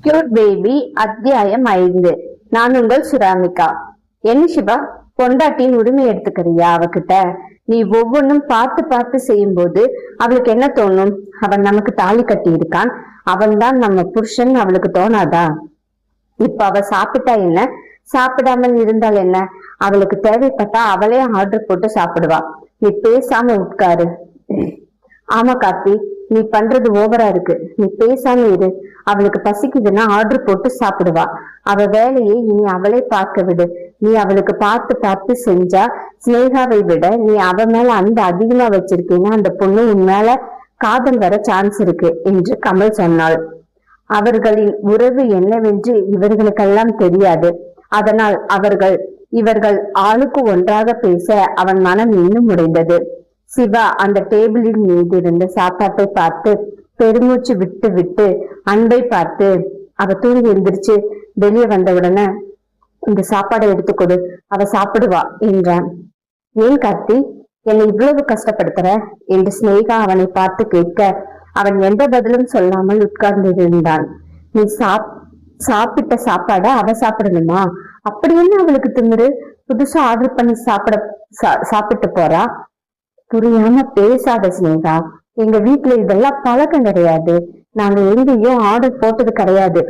Cute baby அத்தியாயம் 5. நான் உங்கள் சுராமிகா. என்ன சிவா, பொண்டாட்டின் உரிமை எடுத்துக்கிறியா அவகிட்ட? நீ ஒவ்வொன்னும் பார்த்து பார்த்து செய்யும் போது அவளுக்கு என்ன தோணும்? அவன் நமக்கு தாலி கட்டி இருக்கான், அவன் தான் நம்ம புருஷன் அவளுக்கு தோணாதா? இப்ப அவ சாப்பிட்டா என்ன, சாப்பிடாமல் இருந்தால் என்ன? அவளுக்கு தேவைப்பட்டா அவளே ஆர்டர் போட்டு சாப்பிடுவா. நீ பேசாம உட்காரு. ஆமா கார்த்தி, நீ பண்றது ஓவரா இருக்கு. நீ பேசாம இரு. அவளுக்கு பசிக்குதுன்னா ஆர்டர் போட்டு சாப்பிடுவா. அவ வேலையை இனி அவளே பார்க்க விடு. நீ அவளுக்கு பார்த்து பார்த்து செஞ்சா ஸ்னேகாவை விட நீ அவ மேல அந்த அதிகமா வச்சிருக்கீங்கன்னா அந்த பொண்ணு உன் மேல காதல் வர சான்ஸ் இருக்கு என்று கமல் சொன்னாள். அவர்களின் உறவு என்னவென்று இவர்களுக்கெல்லாம் தெரியாது. அதனால் இவர்கள் ஆளுக்கு ஒன்றாக பேச அவன் மனம் இன்னும் உடைந்தது. சிவா அந்த டேபிளின் மீது இருந்த சாப்பாட்டை பார்த்து பெருமூச்சு விட்டு விட்டு அன்பை பார்த்து, அவ தூங்கி எந்திரிச்சு வெளியே வந்தவுடனே இந்த சாப்பாடை எடுத்துக்கொடு, அவ சாப்பிடுவா என்றான். ஏன் கார்த்தி, என்னை இவ்வளவு கஷ்டப்படுத்துற என்று ஸ்னேகா அவனை பார்த்து கேட்க அவன் எந்த பதிலும் சொல்லாமல் உட்கார்ந்திருந்தான். நீ சாப்பிட்ட சாப்பாட அவ சாப்பிடணுமா? அப்படி என்ன அவளுக்கு திமிரு? புதுசா ஆர்டர் பண்ணி சாப்பிட்டு போறா. புரியாம பேசாத ஸ்னேகா, எங்க வீட்டுல இதெல்லாம் பழக்கம் கிடையாது. நாங்க எங்கேயும் ஆர்டர் போட்டது கிடையாது.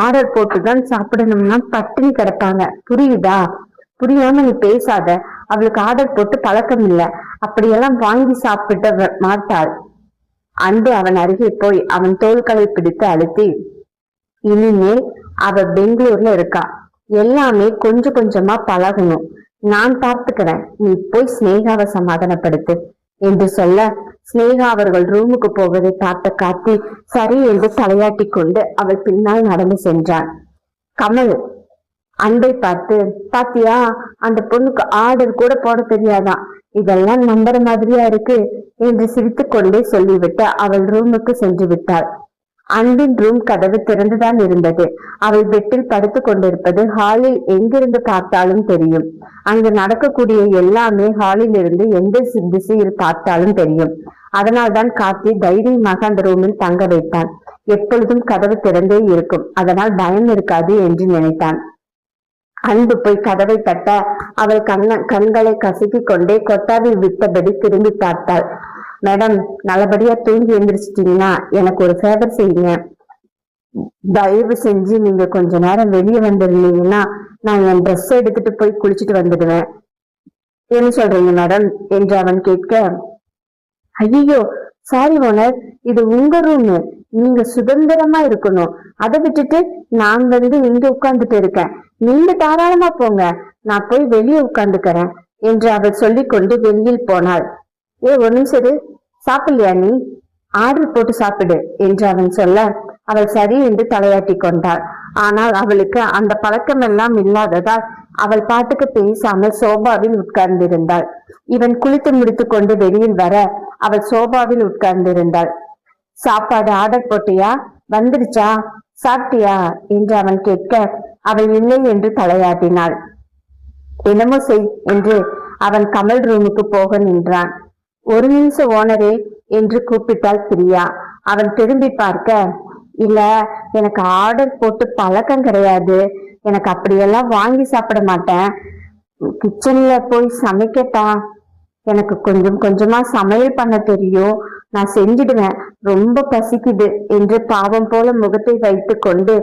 ஆர்டர் போட்டுதான் சாப்பிடணும்னா பட்டினி கிடப்பாங்க, புரியுதா? புரியாம நீ பேசாத. அவளுக்கு ஆர்டர் போட்டு பழக்கம் இல்ல, அப்படியெல்லாம் வாங்கி சாப்பிட மாட்டாள். அன்பு அவன் அருகே போய் அவன் தோள்களை பிடித்து அழுத்தி, இனிமேல் அவ பெங்களூர்ல இருக்கா, எல்லாமே கொஞ்சம் கொஞ்சமா பழகணும், நான் பார்த்துக்கிறேன், நீ போய் ஸ்னேகாவை சமாதானப்படுத்து என்று சொல்ல ஸ்னேகா அவர்கள் ரூமுக்கு போவதை பார்த்த கார்த்தி சரி என்று தலையாட்டி கொண்டு அவள் பின்னால் நடந்து சென்றான். கமல் அன்பை பார்த்து, பாத்தியா, அந்த பொண்ணுக்கு ஆர்டர் கூட போட தெரியாதான், இதெல்லாம் நம்புற மாதிரியா இருக்கு என்று சிரித்து கொண்டே சொல்லிவிட்டு அவள் ரூமுக்கு சென்று விட்டாள். அன்பின் ரூம் கதவு திறந்துதான் இருந்தது. அவள் பெட்டில் படுத்து கொண்டிருப்பது ஹாலில் எங்கிருந்து பார்த்தாலும் தெரியும். அங்கு நடக்கக்கூடிய எல்லாமே ஹாலில் இருந்து எந்த திசையில் பார்த்தாலும் தெரியும். அதனால்தான் கார்த்தி தைரியமாக அந்த ரூமில் தங்க வைத்தான். எப்பொழுதும் கதவு திறந்தே இருக்கும், அதனால் பயம் இருக்காது என்று நினைத்தான். அன்பு போய் கதவை தட்ட அவள் கண்களை கசக்கி கொண்டே கொட்டாவில் விட்டபடி திரும்பி பார்த்தாள். மேடம், நல்லபடியா தூங்கி எழுந்திரிச்சிட்டீங்கன்னா எனக்கு ஒரு ஃபேவர் செய்யுங்க. தயவு செஞ்சு நீங்க கொஞ்ச நேரம் வெளியே வந்துருந்தீங்கன்னா நான் என் ட்ரெஸ் எடுத்துட்டு போய் குளிச்சுட்டு வந்துடுவேன். என்ன சொல்றீங்க மேடம் என்று அவன் கேட்க, ஐயோ சாரி ஓனர், இது உங்க ரூம், நீங்க சுதந்திரமா இருக்கணும். அதை விட்டுட்டு நான் இங்க உட்கார்ந்துட்டு இருக்கேன், நீங்க தாராளமா போங்க, நான் போய் வெளியே உட்கார்ந்துக்கிறேன் என்று அவள் சொல்லிக்கொண்டு வெளியில் போனாள். ஒரு நிமிஷம், சாப்பிடலையா நீ? ஆர்டர் போட்டு சாப்பிடு என்று அவன் சொல்ல அவள் சரி என்று தலையாட்டி கொண்டாள். ஆனால் அவளுக்கு அந்த பழக்கம் எல்லாம் இல்லாததால் அவள் பாட்டுக்கு பேசாமல் சோபாவில் உட்கார்ந்திருந்தாள். இவன் குளித்து முடித்து கொண்டு வெளியில் வர அவள் சோபாவில் உட்கார்ந்திருந்தாள். சாப்பாடு ஆர்டர் போட்டியா? வந்துடுச்சா? சாப்பிட்டியா என்று அவன் கேட்க அவள் இல்லை என்று தலையாட்டினாள். என்னமோ செய் என்று அவன் கமல் ரூமுக்கு போக நின்றான். ஒரு நிமிஷம் ஓனரே என்று கூப்பிட்டாள் பிரியா. அவன் திரும்பி பார்க்க, இல்ல, எனக்கு ஆர்டர் போட்டு பழக்கம் கிடையாது, எனக்கு அப்படியெல்லாம் வாங்கி சாப்பிட மாட்டேன், கிச்சன்ல போய் சமைக்கட்டா? எனக்கு கொஞ்சம் கொஞ்சமா சமையல் பண்ண தெரியும், நான் செஞ்சிடுவேன், ரொம்ப பசிக்குது என்று பாவம் போல முகத்தை வைத்து கொண்டு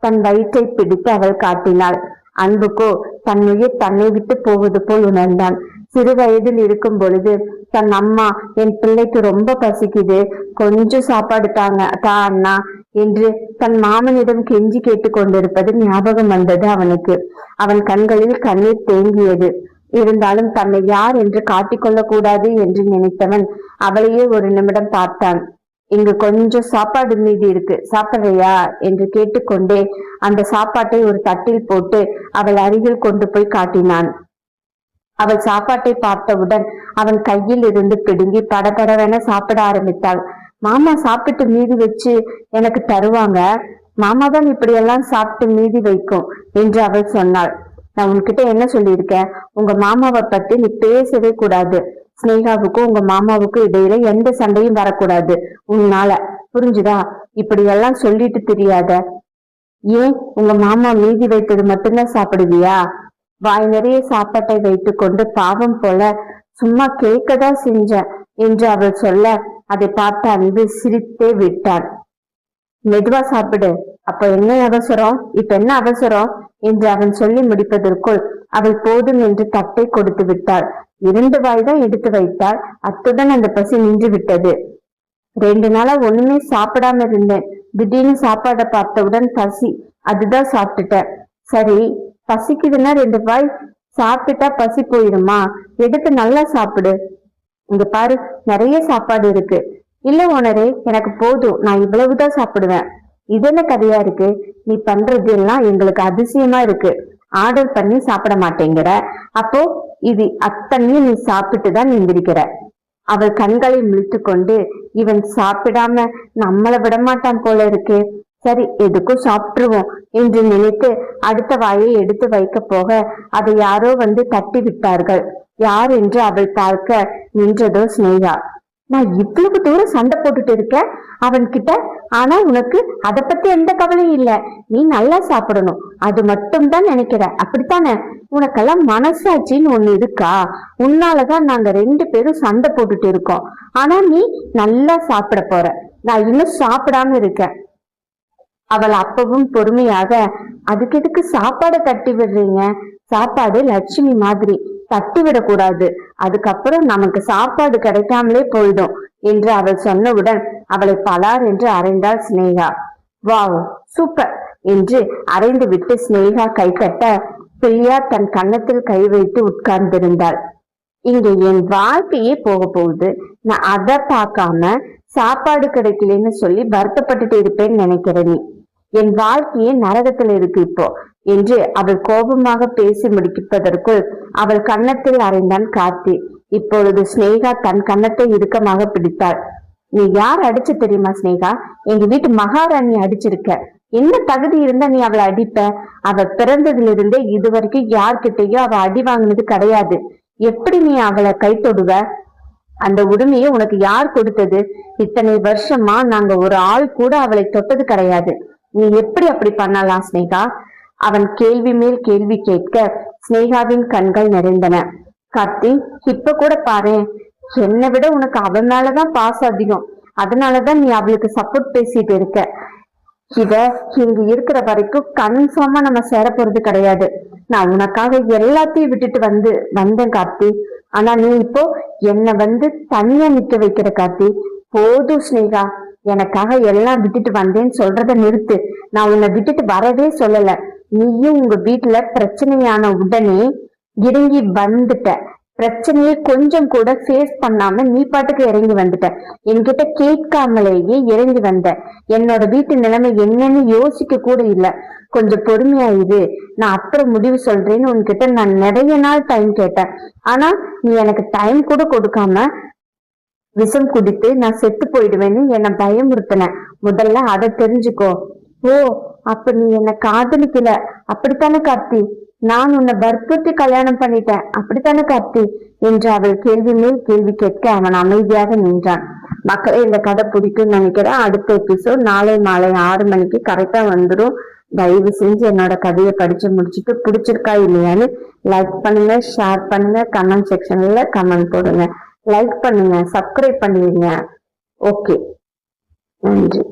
தன் வயிற்றை பிடித்து அவள் காட்டினாள். அன்புக்கோ தன் உயிர் தன்னை விட்டு போவது போல் உணர்ந்தான். சிறு வயதில் இருக்கும் பொழுது தன் அம்மா, என் பிள்ளைக்கு ரொம்ப பசிக்குது, கொஞ்சம் சாப்பாடு தா அண்ணா என்று தன் மாமனிடம் கெஞ்சி கேட்டு கொண்டிருப்பது ஞாபகம் வந்தது அவனுக்கு. அவன் கண்களில் கண்ணீர் தேங்கியது. இருந்தாலும் தன்னை யார் என்று காட்டிக்கொள்ள கூடாது என்று நினைத்தவன் அவளையே ஒரு நிமிடம் பார்த்தான். இங்கு கொஞ்சம் சாப்பாடு மீதி இருக்கு, சாப்பிடுறியா என்று கேட்டுக்கொண்டே அந்த சாப்பாட்டை ஒரு தட்டில் போட்டு அவள் அருகில் கொண்டு போய் காட்டினான். அவள் சாப்பாட்டை பார்த்தவுடன் அவன் கையில் இருந்து பிடுங்கி படபடவென சாப்பிட ஆரம்பித்தாள். மாமா சாப்பிட்டு மீதி வச்சு எனக்கு தருவாங்க, மாமா தான் இப்படியெல்லாம் சாப்பிட்டு மீதி வைக்கும் என்று அவள் சொன்னாள். நான் உன்கிட்ட என்ன சொல்லியிருக்கேன்? உங்க மாமாவை பத்தி நீ பேசவே கூடாது. ஸ்னேகாவுக்கும் உங்க மாமாவுக்கும் இடையில எந்த சண்டையும் வரக்கூடாது உன்னால, புரிஞ்சுதா? இப்படி எல்லாம் சொல்லிட்டு தெரியாத. ஏன் உங்க மாமா மீதி வைத்தது மட்டும்தான் சாப்பிடுவியா? வாய் நிறைய சாப்பாட்டை வைத்து கொண்டு பாவம் போல சும்மா கேட்கதான் செஞ்சேன் என்று அவள் சொல்ல அதை பார்த்த அன்பு சிரித்தே விட்டான். மெதுவா சாப்பிடு, அப்ப என்ன அவசரம், இப்ப என்ன அவசரம் என்று அவன் சொல்லி முடிப்பதற்குள் அவள் போதும் என்று தட்டை கொடுத்து விட்டாள். 2 வாய் தான் எடுத்து வைத்தாள். அத்துடன் அந்த பசி நின்று விட்டது. 2 நாளா ஒண்ணுமே சாப்பிடாம இருந்தேன். திடீர்னு சாப்பாடை பார்த்தவுடன் பசி, அதுதான் சாப்பிட்டுட்டேன். சரி, பசிக்குதுன்னா 2 வாய் சாப்பிட்டா பசி போயிடுமா? எடுத்து நல்லா சாப்பிடு. இங்க பாரு, நிறைய சாப்பாடு இருக்கு. இல்ல ஓனரே, எனக்கு போதும், நான் இவ்வளவுதான் சாப்பிடுவேன். இது என்ன கதையா இருக்கு? நீ பண்றது எல்லாம் எங்களுக்கு அதிசயமா இருக்கு. ஆர்டர் பண்ணி சாப்பிட மாட்டேங்கிற, அப்போ இது அத்தனையும் நீ சாப்பிட்டு தான் நிந்திருக்கிற. அவள் கண்களை முழித்து கொண்டு, இவன் சாப்பிடாம நம்மளை விடமாட்டான் போல இருக்கு, சரி எதுக்கும் சாப்பிட்டுருவோம் என்று நினைத்து அடுத்த வாயை எடுத்து வைக்க போக அதை யாரோ வந்து தட்டி விட்டார்கள். யார் என்று அவள் பார்க்க நின்றதோ ஸ்னேகா. நான் இவ்வளவு தூரம் சண்டை போட்டுட்டு இருக்கேன் அவன் கிட்ட, ஆனா உனக்கு அதை பத்தி எந்த கவலையும் இல்ல. நீ நல்லா சாப்பிடணும், அது மட்டும் தான் நினைக்கிற, அப்படித்தானே? உனக்கெல்லாம் மனசாட்சின்னு ஒண்ணு இருக்கா? உன்னாலதான் நாங்க 2 பேரும் சண்டை போட்டுட்டு இருக்கோம். ஆனா நீ நல்லா சாப்பிட போற, நான் இன்னும் சாப்பிடாம இருக்கேன். அவள் அப்பவும் பொறுமையாக, அதுக்கு எதுக்கு சாப்பாடை தட்டி விடுறீங்க? சாப்பாடு லட்சுமி மாதிரி, தட்டி விடக்கூடாது, அதுக்கப்புறம் நமக்கு சாப்பாடு கிடைக்காமலே போயிடும் என்று அவள் சொன்னவுடன் அவளை பலார் என்று அறைந்தாள் ஸ்னேகா. வாவ், சூப்பர் என்று அறைந்து விட்டு ஸ்னேகா கைத்தட்ட பிரியா தன் கன்னத்தில் கை வைத்து உட்கார்ந்திருந்தாள். இங்க என் வாழ்க்கையே போக போகுது, நான் அதை பார்க்காம சாப்பாடு கிடைக்கலன்னு சொல்லி வருத்தப்பட்டுட்டு இருப்பேன்னு நினைக்கிற நீ? என் வாழ்க்கையே நரகத்துல இருக்கு இப்போ என்று அவள் கோபமாக பேசி முடிப்பதற்குள் அவள் கன்னத்தில் அறைந்தான் கார்த்தி. இப்பொழுது ஸ்னேகா தன் கன்னத்தை இறுக்கமாக பிடித்தாள். நீ யார் அடிச்சு தெரியுமா ஸ்னேகா? எங்க வீட்டு மகாராணி அடிச்சிருக்க. என்ன தகுதி இருந்தா நீ அவளை அடிப்ப? அவ பிறந்ததுல இருந்தே இதுவரைக்கும் யார்கிட்டயோ அவ அடி வாங்கினது கிடையாது. எப்படி நீ அவளை கை தொடுவ? அந்த உரிமையை உனக்கு யார் கொடுத்தது? இத்தனை வருஷமா நாங்க ஒரு ஆள் கூட அவளை தொட்டது கிடையாது. நீ எப்படி அப்படி பண்ணலாம் ஸ்னேகா? அவன் கேள்வி மேல் கேள்வி கேட்க ஸ்னேகாவின் கண்கள் நிறைந்தன. கார்த்தி, இப்ப கூட பாரு, என்னை விட உனக்கு அவன் மேலதான் பாசம் அதிகம். அதனாலதான் நீ அவளுக்கு சப்போர்ட் பேசிட்டு இருக்க. இத இங்க இருக்கிற வரைக்கும் கன்ஃபார்மா நம்ம சேர போறது கிடையாது. நான் உனக்காக எல்லாத்தையும் விட்டுட்டு வந்தேன் கார்த்தி. ஆனா நீ இப்போ என்னை தனியா நிக்க வைக்கிற கார்த்தி. போதும் ஸ்னேகா, எனக்காக எல்லாம் விட்டுட்டு வந்தேன்னு சொல்றத நிறுத்து. நான் உன்னை விட்டுட்டு வரவே சொல்லல. நீயும் உங்க வீட்டுல பிரச்சனையான உடனே இறங்கி வந்துட்ட. பிரச்சனையை கொஞ்சம் கூட ஃபேஸ் பண்ணாம நீ பாட்டுக்கு இறங்கி வந்துட்ட. என்கிட்ட கேட்காமலேயே இறங்கி வந்த. என்னோட வீட்டு நிலைமை என்னன்னு யோசிக்க கூட இல்ல. கொஞ்சம் பொறுமையாயிரு, நான் அப்புறம் முடிவு சொல்றேன்னு உன்கிட்ட நான் நிறைய நாள் டைம் கேட்டேன். ஆனா நீ எனக்கு டைம் கூட கொடுக்காம விஷம் குடித்து நான் செத்து போயிடுவேன்னு என்னை பயமுறுத்தின. முதல்ல அதை தெரிஞ்சுக்கோ. ஓ, அப்ப நீ என்ன காதலிக்கல, அப்படித்தானே கார்த்தி? நான் உன்னை வற்புறுத்தி கல்யாணம் பண்ணிட்டேன், அப்படித்தானே கார்த்தி என்று அவள் கேள்வி மேல் கேள்வி கேட்க அவன் அமைதியாக நின்றான். மக்களே, இந்த கதை பிடிக்கும்னு நினைக்கிறேன். அடுத்த எபிசோட் நாளை மாலை 6 மணிக்கு கரெக்டா வந்துடும். தயவு செஞ்சு என்னோட கதையை படிச்சு முடிச்சுட்டு பிடிச்சிருக்கா இல்லையான்னு லைக் பண்ணுங்க, ஷேர் பண்ணுங்க, கமெண்ட் செக்ஷன்ல கமெண்ட் போடுங்க. லைக் பண்ணுங்க, சப்ஸ்கிரைப் பண்ணிடுங்க. ஓகே, நன்றி.